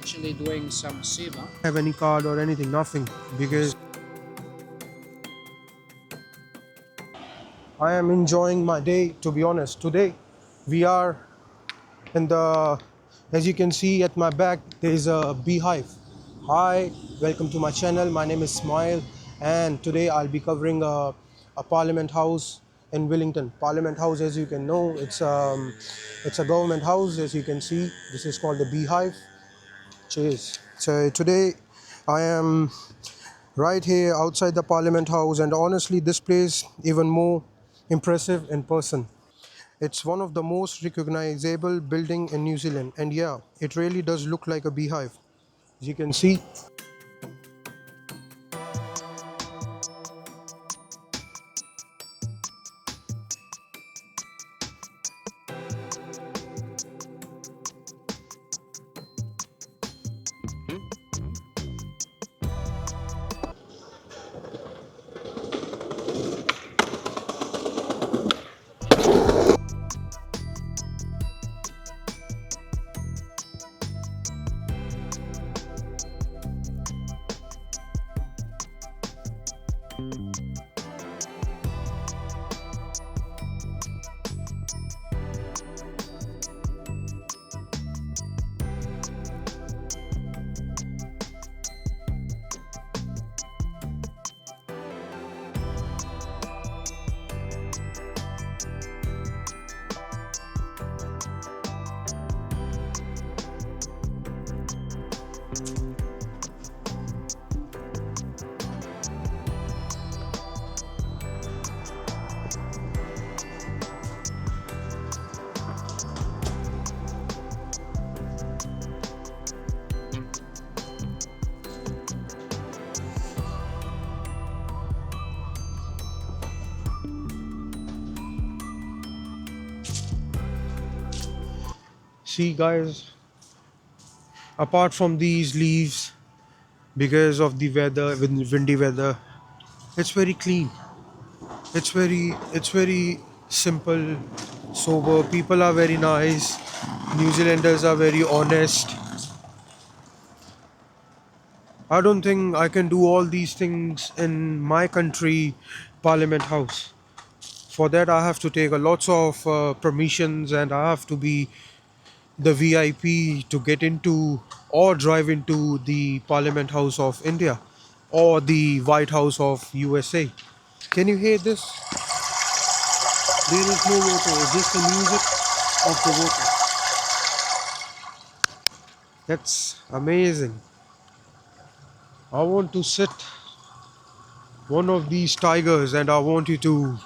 actually doing some seva. Have any card or anything, nothing, because I am enjoying my day, to be honest. Today we are in the, as you can see at my back, there is a beehive. Hi, welcome to my channel. My name is Smile, and today I'll be covering a Parliament House in Wellington. Parliament House, as you can know, it's a government house. As you can see, this is called the Beehive. Cheers. So today I am right here outside the Parliament House, and honestly this place even more impressive in person. It's one of the most recognizable building in New Zealand, and yeah, it really does look like a beehive. As you can see, see guys, apart from these leaves, because of the weather, with windy weather, it's very clean. It's very simple, sober. People are very nice. New Zealanders are very honest. I don't think I can do all these things in my country, Parliament House. For that, I have to take a lots of permissions, and I have to be the VIP to get into or drive into the Parliament House of India or the White House of USA. Can you hear this? There is no water, it's just the music of the water. That's amazing. I want to sit one of these tigers, and I want you to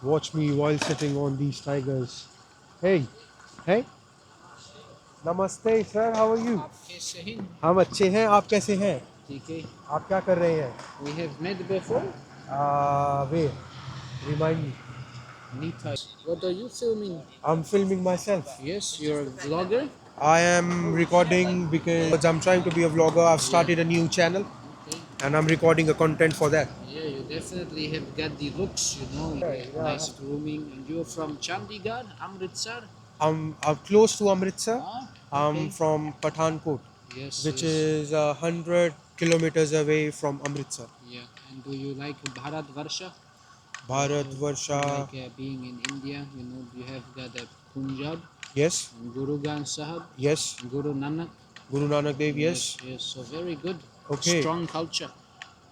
watch me while sitting on these tigers. Hey, hey, namaste sir, how are you? आप कैसे हैं? हम अच्छे हैं, आप कैसे हैं? ठीक है. आप क्या कर रहे हैं? We have met before. Wait, remind me. Nita. What are you filming? I'm filming myself. Yes, you're a vlogger. I am recording because I'm trying to be a vlogger. I've started a new channel, Okay. and I'm recording a content for that. Yeah, you definitely have got the looks, you know. You have Yeah. nice grooming, and you're from Chandigarh, Amritsar. I'm close to Amritsar. Ah, I'm okay. from Pathankot, Yes, which yes. is 100 kilometers away from Amritsar. Yeah, and do you like Bharat Varsha? Bharat Varsha. Like being in India, you know, you have got a Punjab, Yes, Guru Granth Sahib, yes. Guru Nanak. Guru Nanak Dev. Yes. Yes, so very good. Okay. Strong culture.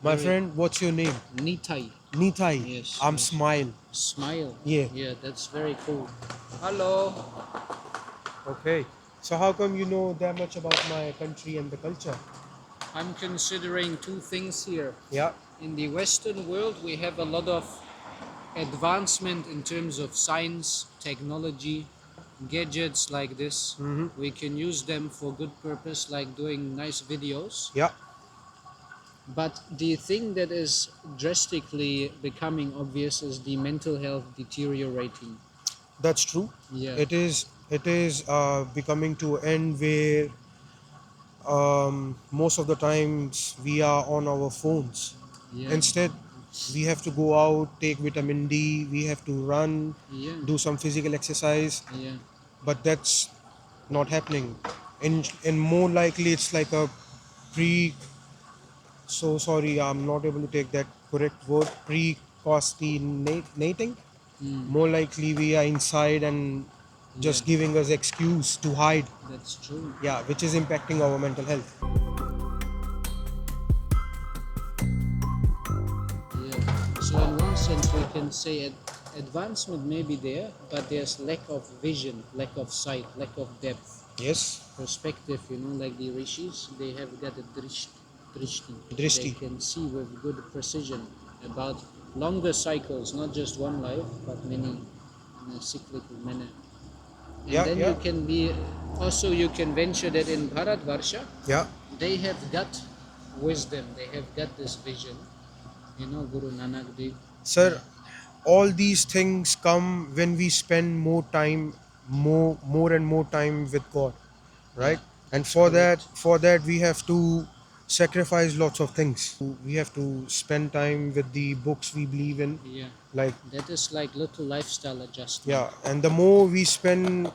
My Very friend, what's your name? Nitai. Nitai. Yes. I'm yes. Smile. Smile. Yeah. Yeah, that's very cool. Hello. Okay. So how come you know that much about my country and the culture? I'm considering two things here. Yeah. In the Western world, we have a lot of advancement in terms of science, technology, gadgets like this. We can use them for good purpose, like doing nice videos. Yeah. But the thing that is drastically becoming obvious is the mental health deteriorating. That's true. Yeah. It is. It is becoming to an end where most of the times we are on our phones. Yeah. Instead, we have to go out, take vitamin D. We have to run, Yeah. do some physical exercise. Yeah. But that's not happening. in more likely it's like a pre. So sorry, I'm not able to take that correct word. Precostinating. Mm, More likely we are inside and yeah, just giving us excuse to hide. that's true. Yeah, which is impacting our mental health. Yeah. So in one sense, we can say advancement may be there, but there's lack of vision, lack of sight, lack of depth, Yes, perspective. You know, like the rishis, they have got a drishti. They drishti. can see with good precision about longer cycles, not just one life, but many in a cyclical manner. And Yeah, then you yeah, can be also you can venture that in Bharatvarsha, yeah. they have got wisdom, they have got this vision. You know, Guru Nanak Dev. Sir, all these things come when we spend more time, more and more time with God, Yeah, right? And that's correct. for that we have to sacrifice lots of things. We have to spend time with the books we believe in, Yeah, like. that is like little lifestyle adjustment. Yeah, and the more we spend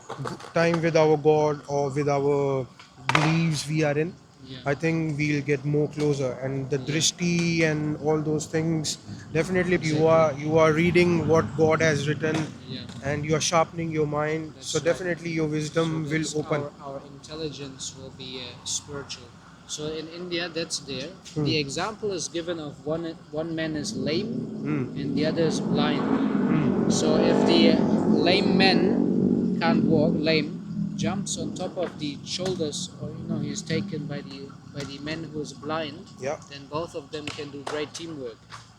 time with our God or with our beliefs we are in, Yeah, I think we'll get more closer. And the yeah, drishti and all those things, definitely exactly. you are reading what God has written, Yeah, and you are sharpening your mind. So that's right. definitely your So wisdom will that's open. our intelligence will be spiritual. So in India, that's there. Hmm. The example is given of one man is lame Hmm. and the other is blind. Hmm. So if the lame man can't walk, lame, jumps on top of the shoulders, or you know, he's taken by the man who is blind, Yeah. then both of them can do great teamwork.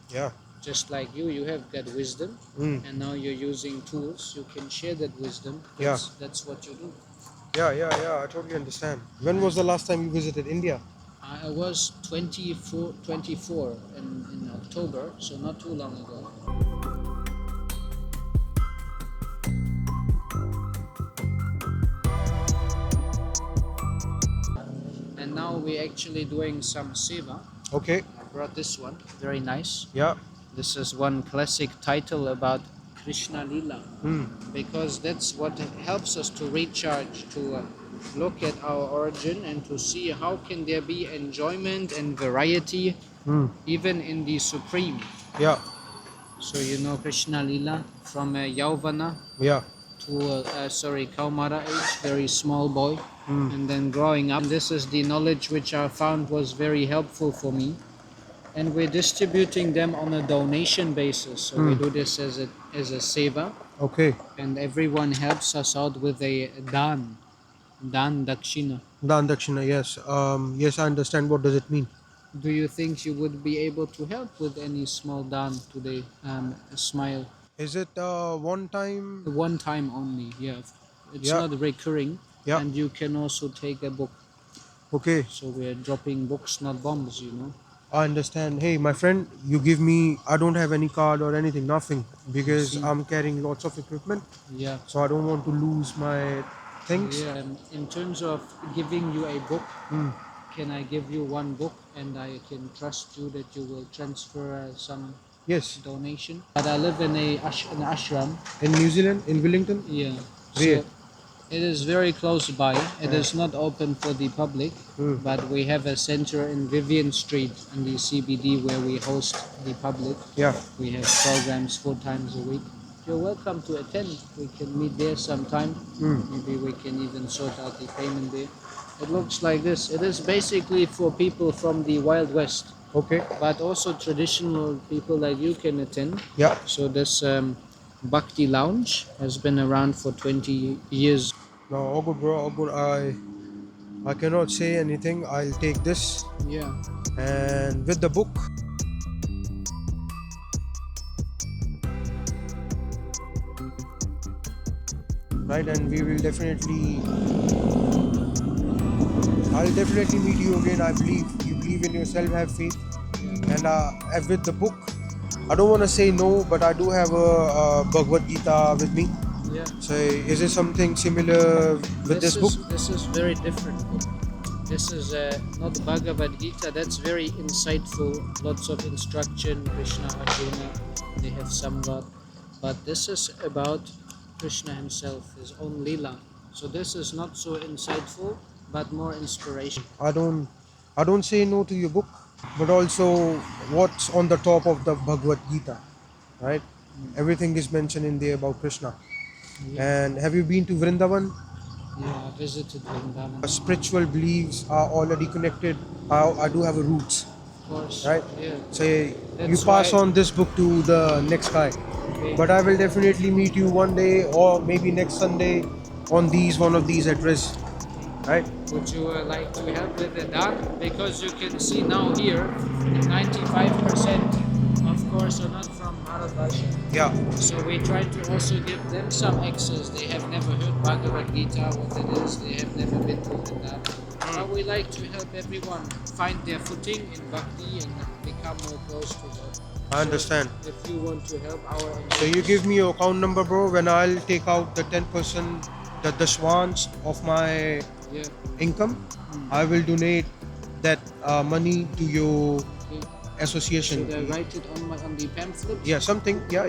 Yeah. Just like you have got wisdom, Hmm. and now you're using tools. You can share that wisdom. Yeah. That's what you do. Yeah. Yeah. Yeah. I totally understand. When was the last time you visited India? I was 24 in October, so not too long ago. And now we're actually doing some seva. Okay. I brought this one, very nice. Yeah. This is one classic title about Krishna Lila, Hmm. because that's what helps us to recharge, to look at our origin and to see how can there be enjoyment and variety Hmm. even in the supreme. Yeah. So you know Krishna Lila from Yauvana Yeah. to Kaumara age, very small boy, Hmm. and then growing up. And this is the knowledge which I found was very helpful for me. And we're distributing them on a donation basis. So we Hmm. do this as a seva, Okay. and everyone helps us out with a dan dakshina. Dan Dakshina, yes. Yes, I understand. What does it mean? Do you think you would be able to help with any small dan today? A smile, Is it one time? one time only. Yeah, it's Yeah, not recurring, yeah. and you can also take a book. Okay, So we're dropping books, not bombs. You know. I understand. Hey, my friend, you give me. I don't have any card or anything, nothing, I because see. I'm carrying lots of equipment, Yeah. so I don't want to lose my things. Yeah. In terms of giving you a book, Hmm. can I give you one book and I can trust you that you will transfer some Yes, donation? But I live in an ashram. in New Zealand, in Wellington. Yeah. Where? So it is very close by. It Uh, is not open for the public, hmm. but we have a center in Vivian Street in the CBD where we host the public. Yeah. We have programs 4 times a week. You're welcome to attend. We can meet there sometime. Hmm. Maybe we can even sort out the payment there. It looks like this. It is basically for people from the Wild West, Okay. but also traditional people like you can attend. Yeah. So this Bhakti Lounge has been around for 20 years. No, all good, bro. All good. I cannot say anything. I'll take this Yeah. and with the book. Right, and we will definitely. I'll definitely meet you again. I believe you believe in yourself, have faith, and with the book, I don't want to say no, but I do have a Bhagavad Gita with me. Yeah. So, is it something similar with this book? This is very different book. This is not Bhagavad Gita. That's very insightful. Lots of instruction. Krishna, Arjuna. They have Samvad. But this is about Krishna himself, his own lila. So this is not so insightful. but more inspiration. I don't say no to your book, but also what's on the top of the Bhagavad Gita, right? Everything is mentioned in there about Krishna. Yeah, And have you been to Vrindavan? yeah, I visited Vrindavan. Spiritual beliefs are already connected. I do have a roots, Of course, right? yeah. Say you That's pass why. on this book to the next guy, Okay. but I will definitely meet you one day or maybe next Sunday on these one of these address, right? Would you like to help with the done? Because you can see now here, 95% of course are not from Bharatbasha. Yeah, So we try to also give them some access. They have never heard Bhagavad Gita, what it is. They have never been to Vrindavan. But we like to help everyone find their footing in Bhakti and become more close to God. I So understand. if you want to help our So you give endeavors, me your account number, bro. When I'll take out the 10%, the swans of my yeah. income, I will donate that money to your Okay. association. Should I write it on the pamphlet? Yeah, something. Yeah.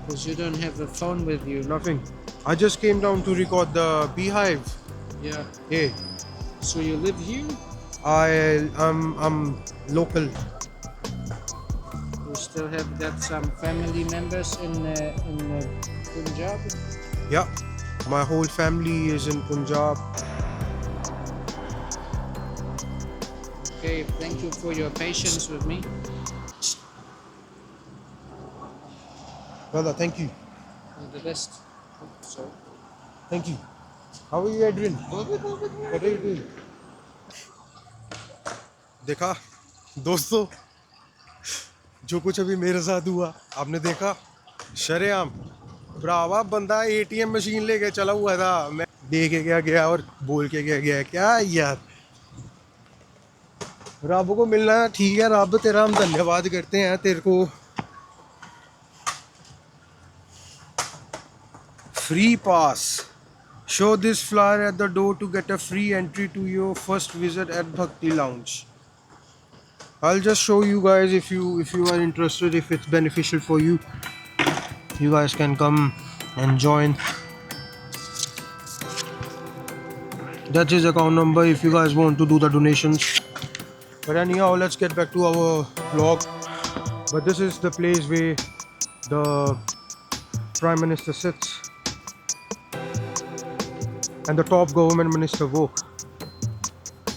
Because you don't have a phone with you. Nothing. I just came down to record the Beehive. Yeah. Hey, So you live here? I'm local. You still have got some family members in Punjab? Yeah, my whole family is in Punjab. Okay, thank you for your patience with me. Brother, thank you. All the best. So, Thank you. How are you, Adrian? What are you doing? देखा दोस्तों जो कुछ अभी मेरे साथ हुआ आपने देखा शरेआम भरावा बंदा एटीएम मशीन लेके चला हुआ था मैं दे के गया और बोल के गया क्या यार रब को मिलना ठीक है रब तेरा हम धन्यवाद करते हैं तेरे को free pass show this flyer at the door to get a free entry to your first visit at Bhakti Lounge. I'll just show you guys if you are interested, if it's beneficial for you. You guys can come and join. That's his account number if you guys want to do the donations. But anyhow, let's get back to our vlog. But this is the place where the Prime Minister sits and the top government minister walk.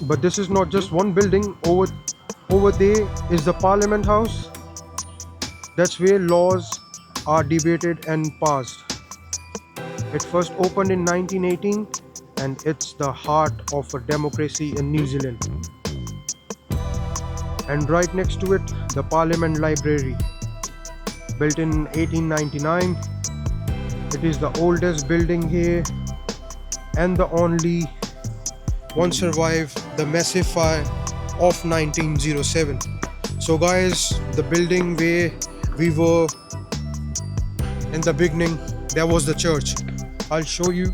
But this is not just one building. Over there is the Parliament House. That's where laws are debated and passed. It first opened in 1918 and it's the heart of a democracy in New Zealand. And right next to it, the Parliament Library, built in 1899. It is the oldest building here and the only one survived the massive fire of 1907. So guys, the building where we were in the beginning, there was the church. I'll show you.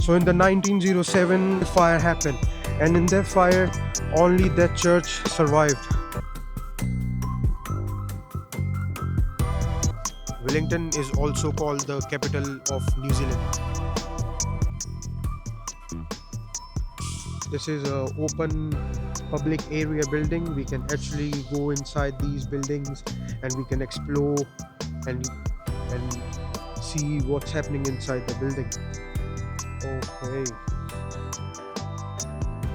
So in the 1907 fire happened, and in that fire only that church survived. Wellington is also called the capital of New Zealand. This is a open public area building. We can actually go inside these buildings and we can explore and see what's happening inside the building. Okay.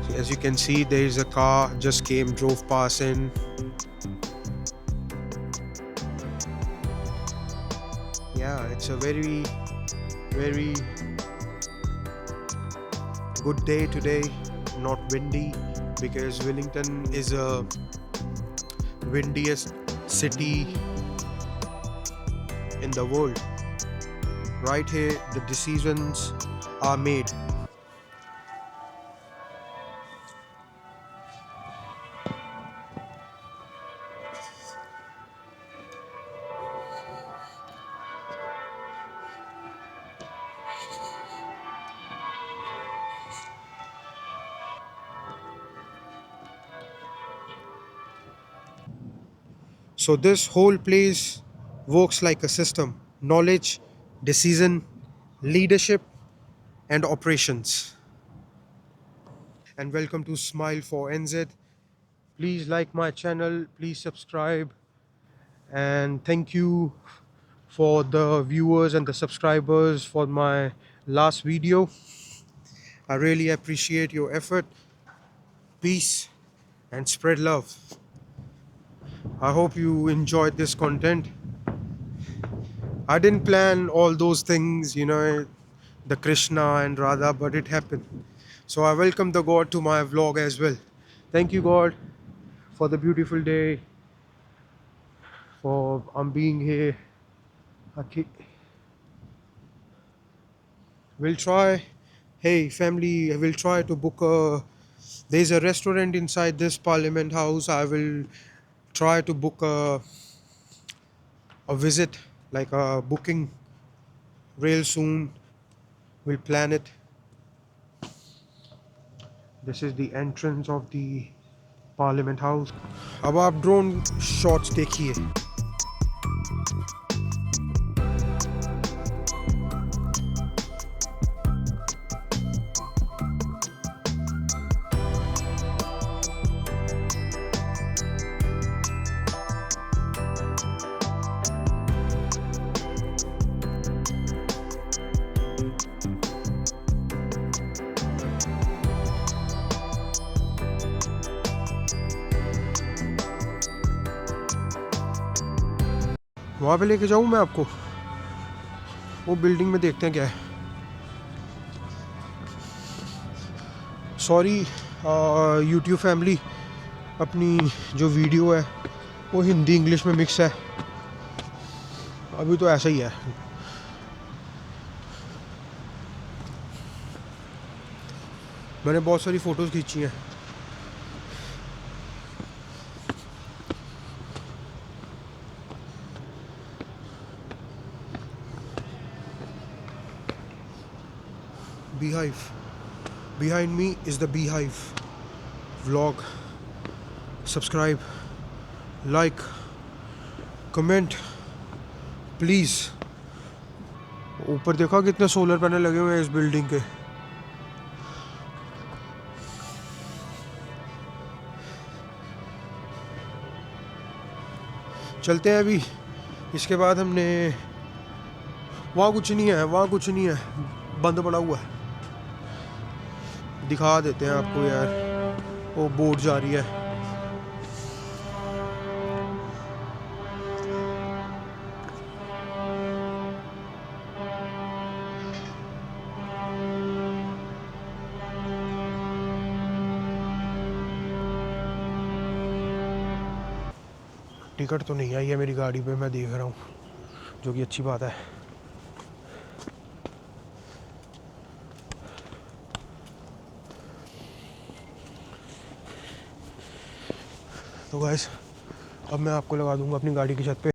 So as you can see, there is a car just drove past in. Yeah, it's a very good day today. Not windy because Wellington is a windiest city in the world. Right here the decisions are made. So this whole place works like a system. Knowledge, decision, leadership, and operations. And welcome to Smile for NZ. Please like my channel, please subscribe, and thank you for the viewers and the subscribers for my last video. I really appreciate your effort. Peace and spread love. I hope you enjoyed this content. I didn't plan all those things, the Krishna and Radha, but it happened. So I welcome the God to my vlog as well. Thank you, God, for the beautiful day, for being here. Okay. We'll try. Hey, family, we'll try to book a. There's a restaurant inside this Parliament House. I will try to book a visit, like a booking, real soon. We'll plan it. This is the entrance of the Parliament House. अब आप drone shots देखिए. वहाँ पे लेके जाऊँ मैं आपको. वो बिल्डिंग में देखते हैं क्या है. सॉरी यूट्यूब फैमिली, अपनी जो वीडियो है वो हिंदी इंग्लिश में मिक्स है. अभी तो ऐसा ही है. मैंने बहुत सारी फ़ोटोज़ खींची हैं. Beehive. Behind me is the Beehive vlog. Subscribe, like, comment, please. ऊपर देखा कितने सोलर पैनल लगे हुए हैं इस बिल्डिंग के. चलते हैं अभी. इसके बाद हमने वहाँ कुछ नहीं है, वहाँ कुछ नहीं है, बंद पड़ा हुआ है. दिखा देते हैं आपको यार. वो बोट जा रही है. टिकट तो नहीं आई है मेरी गाड़ी पे, मैं देख रहा हूँ, जो कि अच्छी बात है. तो गाइस, अब मैं आपको लगा दूंगा अपनी गाड़ी की छत पे.